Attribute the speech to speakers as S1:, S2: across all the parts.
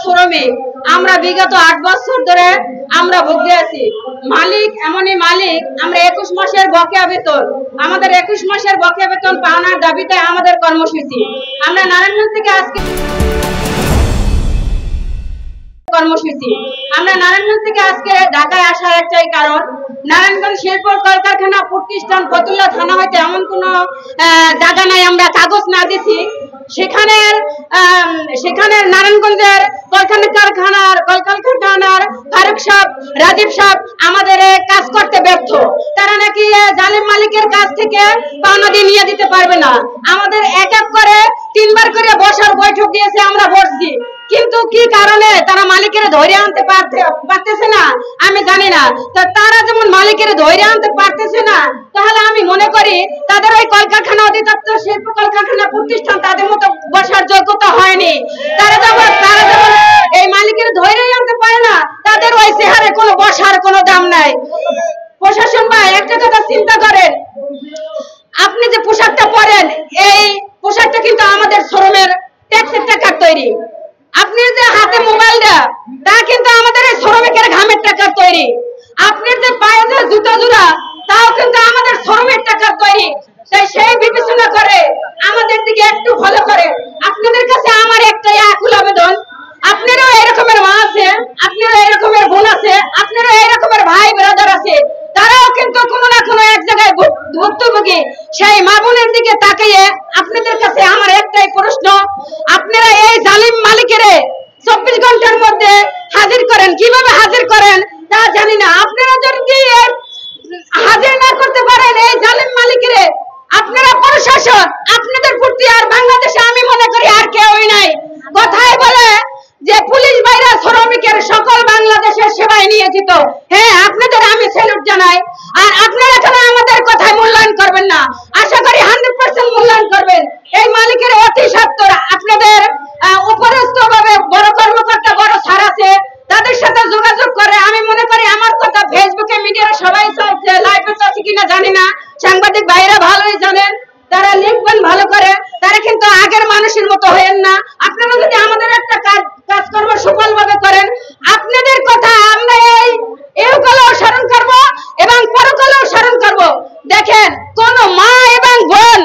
S1: শ্রমিক আমরা বিগত 8 বছর ধরে আমরা ভুগে আছি। মালিক এমনই মালিক, আমরা 21 মাসের বকেয়া বেতন, আমাদের 21 মাসের বকেয়া বেতন পাওনার দাবিতে আমাদের কর্মসূচি। আমরা নারায়ণগঞ্জ থেকে আজকে ঢাকায় আসার একটাই কারণ, নারায়ণগঞ্জ শিল্প কলকারখানা প্রতিষ্ঠান ফতুল্লা থানা হইতে এমন কোন জায়গা নাই আমরা কাগজ না দিছি সেখানে নারায়ণগঞ্জের কলকারখানার ফারুক সাহেব, রাজীব সাহেব আমাদের কাজ করতে ব্যর্থ। তারা নাকি জালিম মালিকের কাছ থেকে পাওনা দিয়ে নিয়ে দিতে পারবে না। আমাদের এক এক করে 3 বার করে বসার বৈঠক দিয়েছে, আমরা বসছি, কিন্তু কি কারণে তারা মালিকের ধরে আনতে পারতেছে না আমি জানি না। তো তারা যেমন মালিকের ধরে আনতে পারতেছে না, তাহলে আমি মনে করি তাদের ওই কলকারখানা অধিদপ্তর শিল্প কলকারখানা প্রতিষ্ঠান তাদের মতো বসার যোগ্যতা হয়নি। তারা যেমন এই মালিকের ধরেই আনতে পারে না, তাদের ওই চেহারে কোনো বসার কোনো দাম নাই। প্রশাসন ভাই একটা কথা চিন্তা করেন, আপনি যে পোশাকটা পরেন এই পোশাকটা কিন্তু আমাদের শ্রমের ট্যাক্সের টাকার তৈরি। আপনি যে হাতে মোবাইলটা তা কিন্তু আমাদের এই শ্রমিকের ঘামের টাকার তৈরি। আপনার যে পায়ে যে জুতো জোড়া তাও কিন্তু আমাদের শ্রমের টাকার তৈরি। তাই সেই বিবেচনা করে আমাদের দিকে একটু ভালো করে। আপনাদের কাছে আমার একটাই আকুল আবেদন, আপনারও এরকমের মা আছে, আপনারও এরকমের বোন আছে, আপনারও এরকমের ভাই ব্রাদার আছে, তারাও কিন্তু কোনো না কোনো এক জায়গায় ভুক্তভোগী। সেই মা বোনের দিকে তাকিয়ে আপনাদের কাছে আমার একটাই প্রশ্ন, আপনারা এই জালিম মালিকের 24 ঘন্টার মধ্যে হাজির করেন, কিভাবে হাজির করেন তা জানি না। আপনারা যদি হাজির না করতে পারেন এই জালিম মালিকের, আপনারা প্রশাসন আপনাদের প্রতি আর বাংলাদেশে আমি মনে করি আর কেউই নাই। কথায় বলে যে পুলিশ ভাইরা শ্রমিকের সকল বাংলাদেশের সেবায় নিয়োজিত। হ্যাঁ, আপনাদের আমি স্যালুট জানাই। আর আপনারা এখানে আমাদের কথায় মূল্যায়ন করবেন না, আশা করি 100% মূল্যায়ন করবেন। এই মালিকের অতি সত্বর আপনাদের উপরস্থ ভাবে বড় কর্মকর্তা, বড় স্যার আছে, তাদের সাথে যোগাযোগ করে আমি মনে করি আমার কথা ফেসবুকে মিডিয়ার সবাই চলছে, লাইভে চলছে কিনা জানি না, সাংবাদিক ভাইরা ভালোই জানেন, তারা লিখবেন ভালো করে। তারা কিন্তু আগের মানুষের মতো হয়েন না। আপনারা যদি আমাদের একটা কাজকর্ম সফলভাবে করেন, আপনাদের কথা আমরা এই ইহকালেও স্মরণ করব এবং পরকালেও স্মরণ করব। দেখেন, কোন মা এবং বোন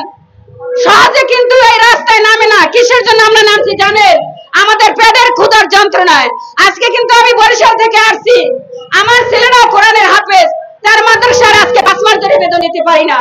S1: সহজে কিন্তু এই রাস্তায় নামে না। কিসের জন্য আমরা নামছি জানেন? আমাদের পেটের ক্ষুধার যন্ত্রণায়। আজকে কিন্তু আমি বরিশাল থেকে আসছি, আমার ছেলেরাও কোরআনের হাফেজ, তার মাদ্রাসার আজকে 5 মাস ধরে বেতন দিতে পারি না।